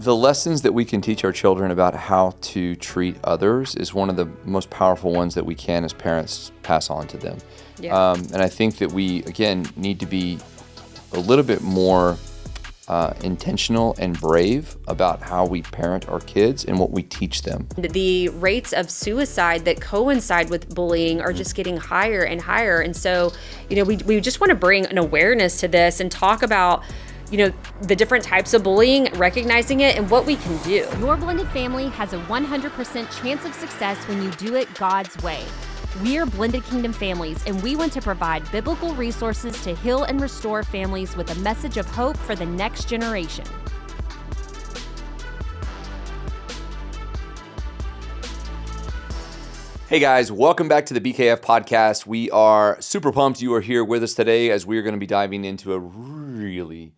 The lessons that we can teach our children about how to treat others is one of the most powerful ones that we can as parents pass on to them. Yeah. And I think that we, again, need to be a little bit more intentional and brave about how we parent our kids and what we teach them. The rates of suicide that coincide with bullying are just getting higher and higher. And so, we just want to bring an awareness to this and talk about the different types of bullying, recognizing it, and what we can do. Your blended family has a 100% chance of success when you do it God's way. We're Blended Kingdom Families, and we want to provide biblical resources to heal and restore families with a message of hope for the next generation. Hey guys, welcome back to the BKF Podcast. We are super pumped you are here with us today as we are going to be diving into a really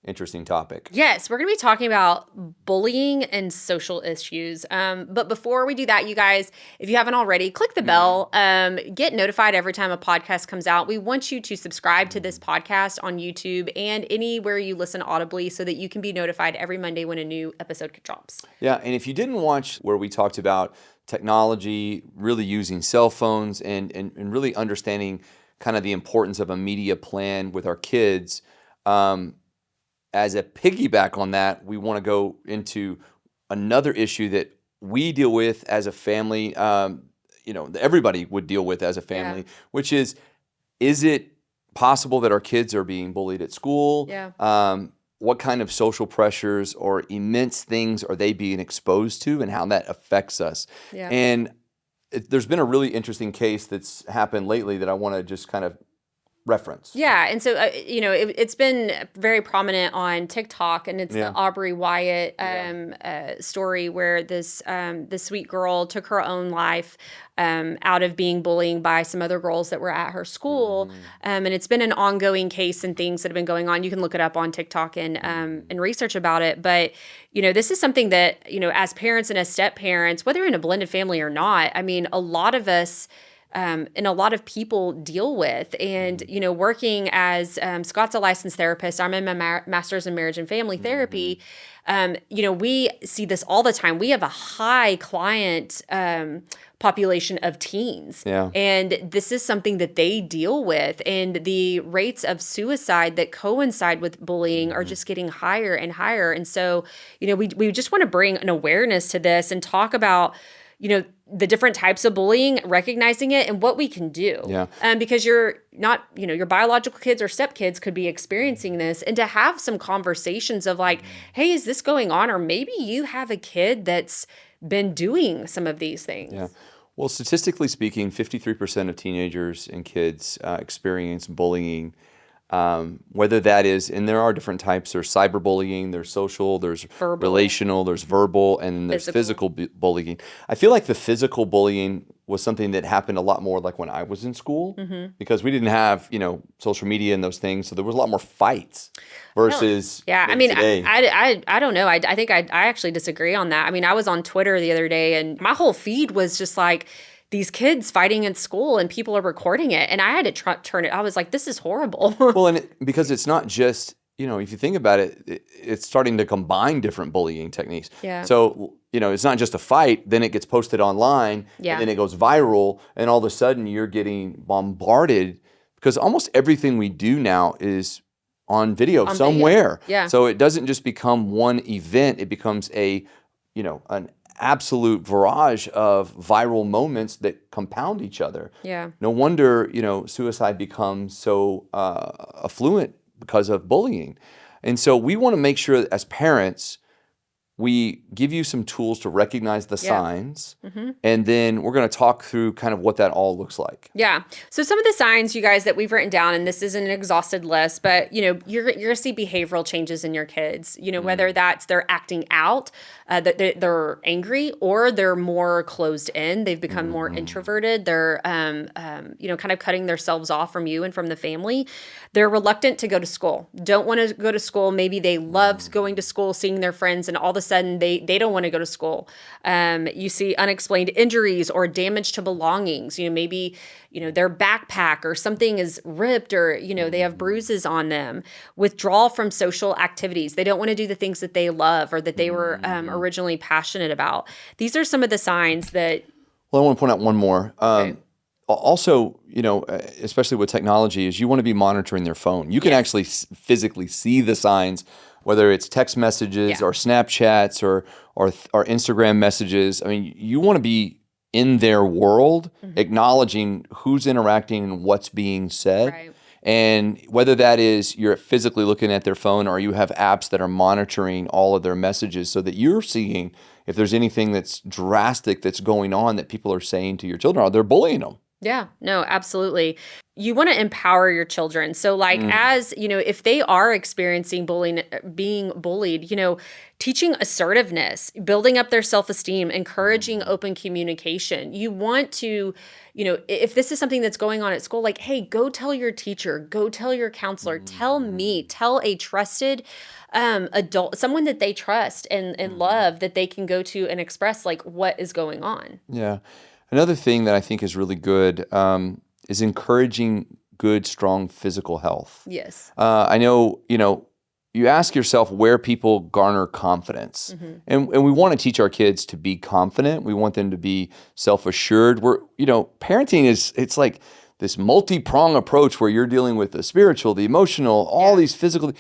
interesting topic. Yes, we're going to be talking about bullying and social issues. But before we do that, you guys, if you haven't already, click the bell, get notified every time a podcast comes out. We want you to subscribe to this podcast on YouTube and anywhere you listen audibly so that you can be notified every Monday when a new episode drops. Yeah, and if you didn't watch where we talked about technology, really using cell phones and really understanding kind of the importance of a media plan with our kids, as a piggyback on that, we want to go into another issue that we deal with as a family, everybody would deal with as a family, which is it possible that our kids are being bullied at school? Yeah. What kind of social pressures or immense things are they being exposed to and how that affects us? Yeah. And there's been a really interesting case that's happened lately that I want to just kind of reference. Yeah, and so it's been very prominent on TikTok, and it's the Aubrey Wyatt story where this sweet girl took her own life out of being bullied by some other girls that were at her school, and it's been an ongoing case and things that have been going on. You can look it up on TikTok and research about it, but this is something that as parents and as step parents, whether in a blended family or not, I mean, a lot of us. And a lot of people deal with. And, working as Scott's a licensed therapist, I'm in my master's in marriage and family therapy. We see this all the time. We have a high client population of teens. Yeah. And this is something that they deal with. And the rates of suicide that coincide with bullying are just getting higher and higher. And so, we just want to bring an awareness to this and talk about the different types of bullying, recognizing it, and what we can do. Yeah. Because you're not, your biological kids or stepkids could be experiencing this, and to have some conversations of like, hey, is this going on? Or maybe you have a kid that's been doing some of these things. Yeah. Well, statistically speaking, 53% of teenagers and kids experience bullying. Whether that is, and there are different types, there's cyberbullying, there's social, there's verbal, relational, there's verbal, and there's physical bullying. I feel like the physical bullying was something that happened a lot more like when I was in school, because we didn't have, social media and those things. So there was a lot more fights versus today. I don't know. I think I actually disagree on that. I mean, I was on Twitter the other day and my whole feed was just like, these kids fighting in school and people are recording it. And I had to turn it. I was like, this is horrible. Well, and because it's not just, if you think about it, it's starting to combine different bullying techniques. Yeah. So, it's not just a fight, then it gets posted online, and then it goes viral, and all of a sudden you're getting bombarded because almost everything we do now is on video somewhere. Video. Yeah. So it doesn't just become one event, it becomes an absolute barrage of viral moments that compound each other. Yeah. No wonder, suicide becomes so affluent because of bullying. And so we want to make sure that as parents, we give you some tools to recognize the signs, and then we're going to talk through kind of what that all looks like. Yeah. So some of the signs, you guys, that we've written down, and this isn't an exhausted list, but, you're going to see behavioral changes in your kids, whether that's they're acting out, that they're angry, or they're more closed in. They've become more introverted. They're, kind of cutting themselves off from you and from the family. They're reluctant to go to school, don't want to go to school. Maybe they love going to school, seeing their friends, and all of a sudden they don't want to go to school. You see unexplained injuries or damage to belongings. Maybe, their backpack or something is ripped, or, they have bruises on them. Withdrawal from social activities. They don't want to do the things that they love or that they were originally passionate about. These are some of the signs that... Well, I want to point out one more. Okay. Also, especially with technology, is you want to be monitoring their phone. You can actually physically see the signs, whether it's text messages or Snapchats or Instagram messages. I mean, you want to be in their world, acknowledging who's interacting and what's being said. Right. And whether that is you're physically looking at their phone or you have apps that are monitoring all of their messages so that you're seeing if there's anything that's drastic that's going on that people are saying to your children, or they're bullying them. Yeah, no, absolutely. You want to empower your children. So as, if they are experiencing bullying, being bullied, teaching assertiveness, building up their self-esteem, encouraging open communication. You want to, if this is something that's going on at school, hey, go tell your teacher, go tell your counselor, tell me, tell a trusted adult, someone that they trust and love, that they can go to and express what is going on. Yeah. Another thing that I think is really good is encouraging good, strong physical health. Yes. I know, you ask yourself where people garner confidence. And we want to teach our kids to be confident. We want them to be self-assured. Parenting it's like this multi-prong approach where you're dealing with the spiritual, the emotional, all these physical.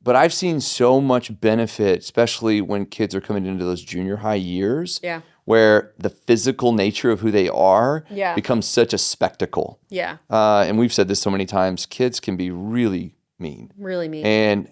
But I've seen so much benefit, especially when kids are coming into those junior high years. Yeah. Where the physical nature of who they are Yeah. becomes such a spectacle. Yeah. And we've said this so many times, kids can be really mean. Really mean. And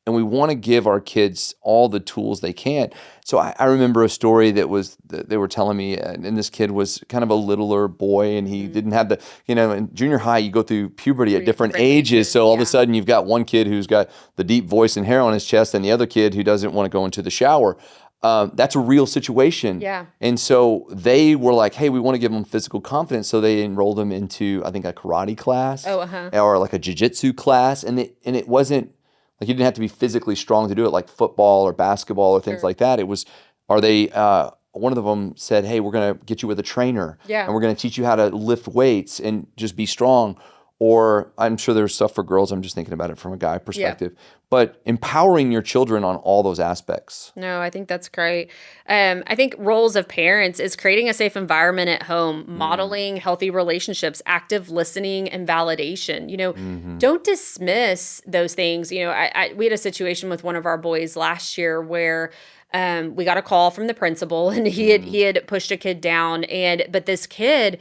we want to give our kids all the tools they can. So I remember a story that they were telling me, and this kid was kind of a littler boy, and he didn't have the, in junior high, you go through puberty at different ages. So all of a sudden you've got one kid who's got the deep voice and hair on his chest, and the other kid who doesn't want to go into the shower. That's a real situation. Yeah. And so they were like, hey, we want to give them physical confidence. So they enrolled them into, I think, a karate class or like a jiu-jitsu class. And it wasn't like you didn't have to be physically strong to do it, like football or basketball or things like that. It was, one of them said, hey, we're going to get you with a trainer. Yeah. And we're going to teach you how to lift weights and just be strong. Or I'm sure there's stuff for girls. I'm just thinking about it from a guy perspective. Yeah. But empowering your children on all those aspects. No, I think that's great. I think roles of parents is creating a safe environment at home, modeling healthy relationships, active listening, and validation. Don't dismiss those things. We had a situation with one of our boys last year where we got a call from the principal, and he had pushed a kid down, but this kid,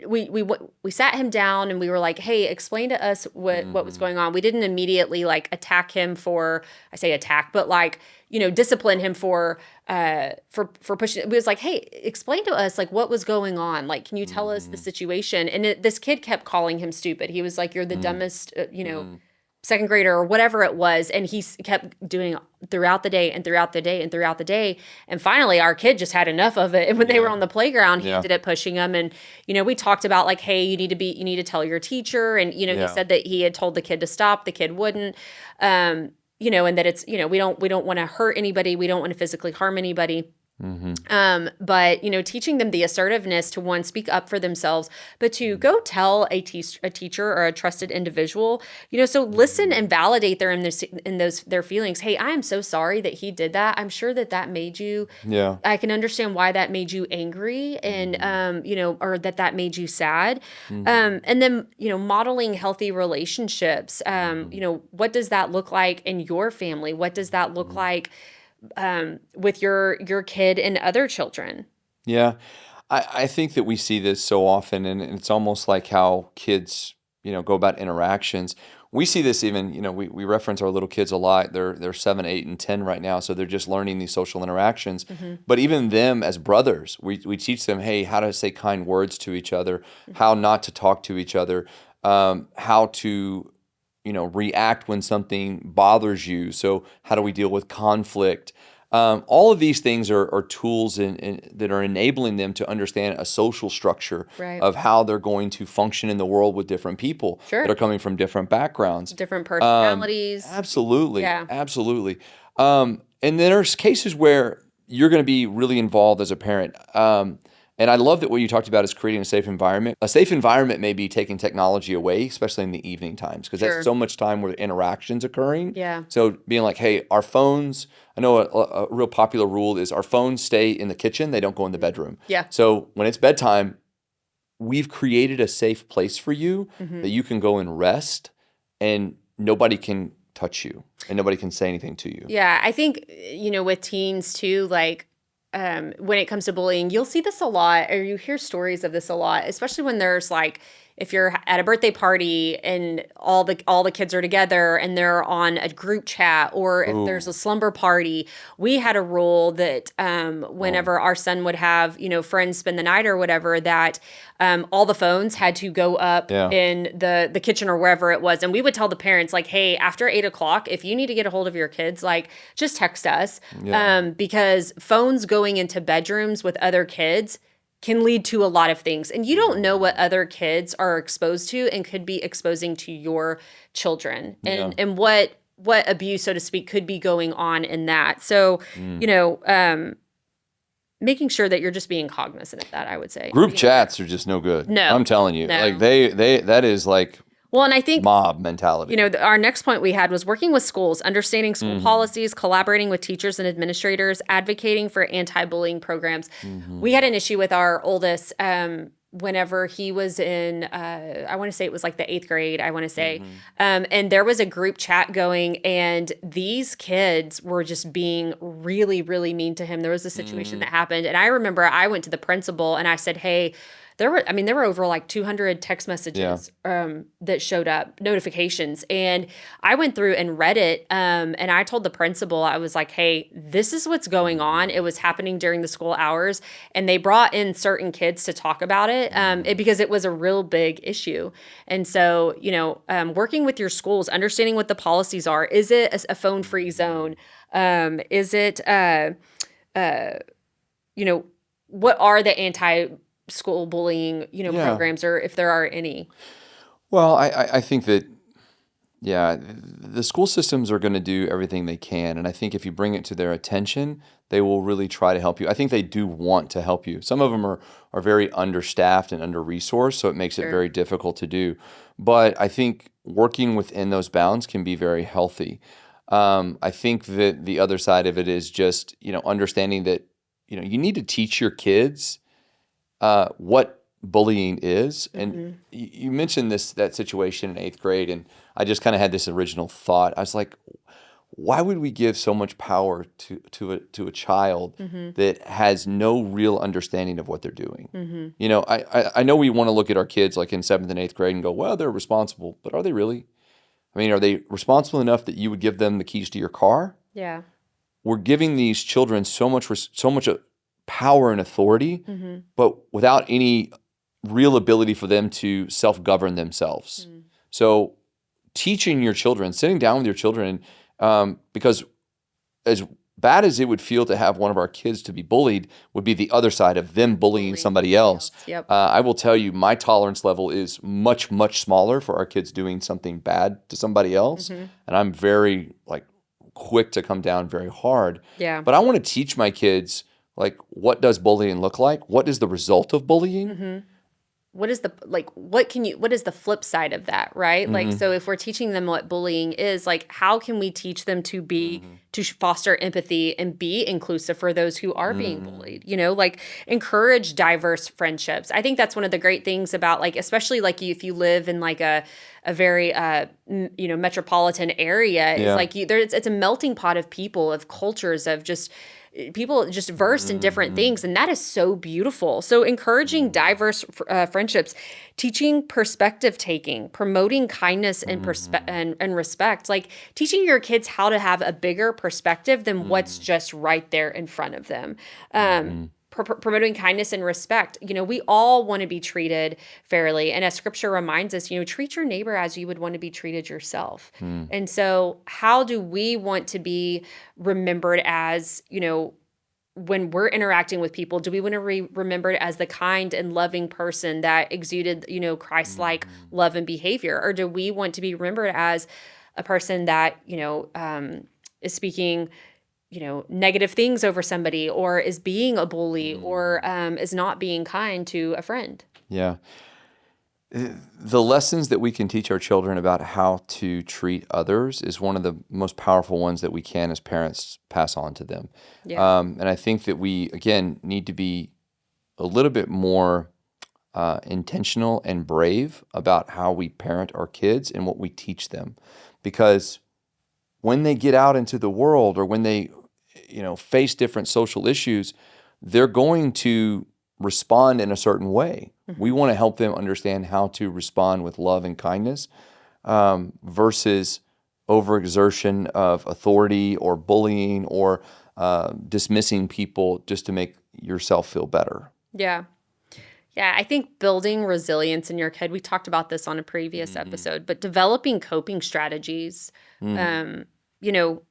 we sat him down and we were like, hey, explain to us what was going on. We didn't immediately attack him for, I say attack, but discipline him for pushing. It was like, hey, explain to us what was going on. Can you tell us the situation? And this kid kept calling him stupid. He was like, you're the dumbest, second grader or whatever it was. And he kept doing throughout the day and throughout the day and throughout the day. And finally, our kid just had enough of it. And when they were on the playground, he ended up pushing him. And, we talked about hey, you need to tell your teacher. And, he said that he had told the kid to stop. The kid wouldn't, and that it's, we don't want to hurt anybody. We don't want to physically harm anybody. But, teaching them the assertiveness to, one, speak up for themselves, but to go tell a teacher or a trusted individual, so listen and validate their feelings. Hey, I am so sorry that he did that. I'm sure that made you, I can understand why that made you angry and, or that made you sad. And then, modeling healthy relationships, what does that look like in your family? What does that look like with your kid and other children? Yeah. I think that we see this so often, and it's almost like how kids, go about interactions. We see this even, we reference our little kids a lot. They're 7, 8, and 10 right now, so they're just learning these social interactions. But even them as brothers, we teach them, hey, how to say kind words to each other, how not to talk to each other, how to react when something bothers you. So how do we deal with conflict? All of these things are tools that are enabling them to understand a social structure of how they're going to function in the world with different people that are coming from different backgrounds. Different personalities. Absolutely. Yeah. Absolutely. And there's cases where you're going to be really involved as a parent. And I love that what you talked about is creating a safe environment. A safe environment may be taking technology away, especially in the evening times, because that's so much time where interaction's occurring. Yeah. So being like, hey, our phones, I know a real popular rule is our phones stay in the kitchen. They don't go in the bedroom. Yeah. So when it's bedtime, we've created a safe place for you that you can go and rest, and nobody can touch you and nobody can say anything to you. Yeah. I think, with teens too, like, when it comes to bullying, you'll see this a lot, or you hear stories of this a lot, especially when there's like, if you're at a birthday party and all the kids are together and they're on a group chat, or if there's a slumber party. We had a rule that whenever our son would have, friends spend the night or whatever, that all the phones had to go up in the kitchen or wherever it was. And we would tell the parents, like, hey, after 8:00, if you need to get a hold of your kids, like, just text us. Because phones going into bedrooms with other kids can lead to a lot of things. And you don't know what other kids are exposed to and could be exposing to your children, and what abuse, so to speak, could be going on in that. So, making sure that you're just being cognizant of that, I would say. Group chats are just no good. No. I'm telling you. No. Like that is like Well, and I think mob mentality. Our next point we had was working with schools, understanding school policies, collaborating with teachers and administrators, advocating for anti-bullying programs. We had an issue with our oldest whenever he was in, I want to say it was like the 8th grade, I want to say. And there was a group chat going, and these kids were just being really, really mean to him. There was a situation that happened. And I remember I went to the principal and I said, hey, there were over like 200 text messages that showed up, notifications. And I went through and read it. And I told the principal, I was like, hey, this is what's going on. It was happening during the school hours. And they brought in certain kids to talk about it, because it was a real big issue. And so, working with your schools, understanding what the policies are. Is it a phone-free zone? Is it, what are the anti-school bullying, programs, or if there are any? Well, I think that, the school systems are going to do everything they can. And I think if you bring it to their attention, they will really try to help you. I think they do want to help you. Some of them are very understaffed and under-resourced, so it makes it very difficult to do. But I think working within those bounds can be very healthy. I think that the other side of it is just, understanding that, you need to teach your kids what bullying is. And you mentioned that situation in 8th grade, and I just kind of had this original thought. I was like, why would we give so much power to a child that has no real understanding of what they're doing? I know we want to look at our kids like in 7th and 8th grade and go, well, they're responsible, but are they really? I mean, are they responsible enough that you would give them the keys to your car? Yeah. We're giving these children so much power and authority, but without any real ability for them to self-govern themselves. So teaching your children, sitting down with your children, because as bad as it would feel to have one of our kids to be bullied, would be the other side of them bullying somebody else. Yep. I will tell you, my tolerance level is much, much smaller for our kids doing something bad to somebody else. And I'm very quick to come down very hard. Yeah. But I want to teach my kids, what does bullying look like? What is the result of bullying? What is what is the flip side of that, right? So if we're teaching them what bullying is, how can we teach them to be, to foster empathy and be inclusive for those who are being bullied, encourage diverse friendships. I think that's one of the great things about, especially if you live in a very, metropolitan area, it's a melting pot of people, of cultures, of just people just versed in different things. And that is so beautiful. So encouraging diverse friendships, teaching perspective taking, promoting kindness and and respect, teaching your kids how to have a bigger perspective than what's just right there in front of them. Promoting kindness and respect. We all want to be treated fairly. And as scripture reminds us, treat your neighbor as you would want to be treated yourself. And so how do we want to be remembered as, when we're interacting with people? Do we want to be remembered as the kind and loving person that exuded, Christ-like love and behavior? Or do we want to be remembered as a person that, is speaking negative things over somebody, or is being a bully, or is not being kind to a friend. Yeah. The lessons that we can teach our children about how to treat others is one of the most powerful ones that we can as parents pass on to them. Yeah. And I think that we, again, need to be a little bit more intentional and brave about how we parent our kids and what we teach them. Because when they get out into the world, or when they, face different social issues, they're going to respond in a certain way. Mm-hmm. We want to help them understand how to respond with love and kindness versus overexertion of authority or bullying or dismissing people just to make yourself feel better. Yeah. Yeah, I think building resilience in your kid, we talked about this on a previous episode, but developing coping strategies,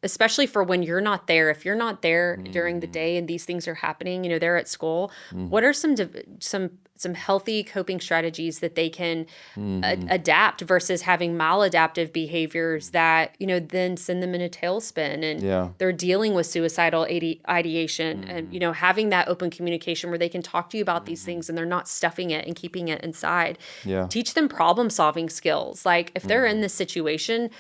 especially for when you're not there. If you're not there during the day and these things are happening, they're at school, what are some healthy coping strategies that they can adapt versus having maladaptive behaviors that, then send them in a tailspin, and they're dealing with suicidal ideation and, having that open communication where they can talk to you about these things and they're not stuffing it and keeping it inside. Yeah. Teach them problem solving skills. Like if they're in this situation,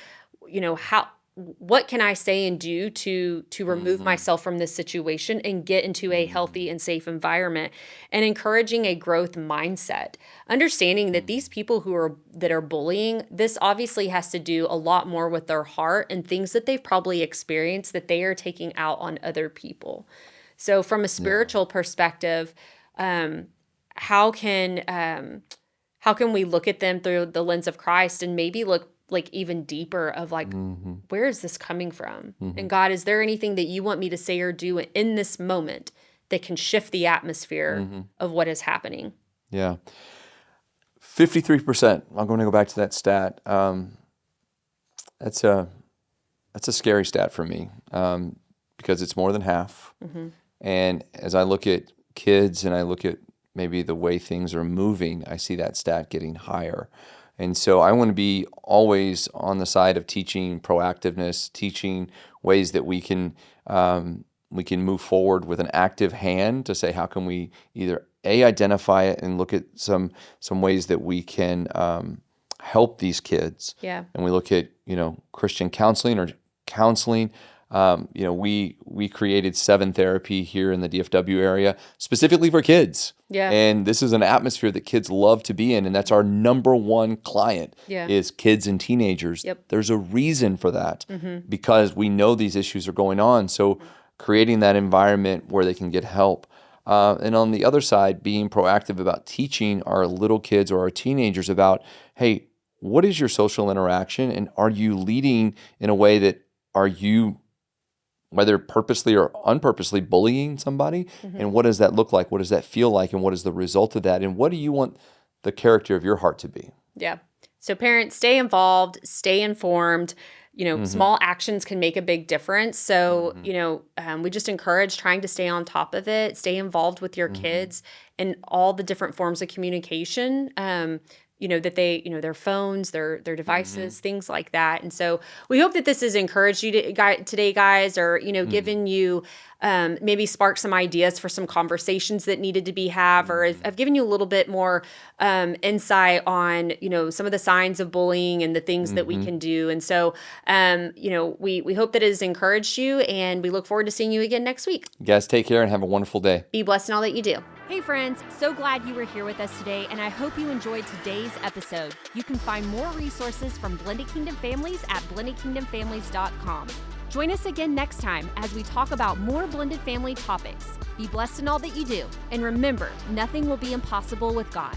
what can I say and do to remove myself from this situation and get into a healthy and safe environment, and encouraging a growth mindset, understanding that these people that are bullying, this obviously has to do a lot more with their heart and things that they've probably experienced that they are taking out on other people. So from a spiritual perspective, how can we look at them through the lens of Christ and maybe look like even deeper of like, where is this coming from? And God, is there anything that you want me to say or do in this moment that can shift the atmosphere of what is happening? Yeah. 53%. I'm going to go back to that stat. That's a scary stat for me because it's more than half. And as I look at kids and I look at maybe the way things are moving, I see that stat getting higher. And so I want to be always on the side of teaching proactiveness, teaching ways that we can move forward with an active hand to say, how can we either identify it and look at some ways that we can help these kids. Yeah. And we look at, Christian counseling or counseling. We created 7 Therapy here in the DFW area specifically for kids. Yeah. And this is an atmosphere that kids love to be in, and that's our number one client is kids and teenagers. Yep. There's a reason for that because we know these issues are going on. So creating that environment where they can get help. And on the other side, being proactive about teaching our little kids or our teenagers about, hey, what is your social interaction? And are you leading in a way that are you, whether purposely or unpurposely, bullying somebody? And what does that look like? What does that feel like? And what is the result of that? And what do you want the character of your heart to be? Yeah. So parents, stay involved, stay informed. Small actions can make a big difference. So, we just encourage trying to stay on top of it, stay involved with your kids and all the different forms of communication. That they, their phones, their devices, things like that. And so we hope that this has encouraged you today, guys, or, given you, maybe sparked some ideas for some conversations that needed to be had, or I've given you a little bit more insight on, some of the signs of bullying and the things that we can do. And so, we hope that it has encouraged you, and we look forward to seeing you again next week. You guys take care and have a wonderful day. Be blessed in all that you do. Hey friends, so glad you were here with us today, and I hope you enjoyed today's episode. You can find more resources from Blended Kingdom Families at blendedkingdomfamilies.com. Join us again next time as we talk about more blended family topics. Be blessed in all that you do, and remember, nothing will be impossible with God.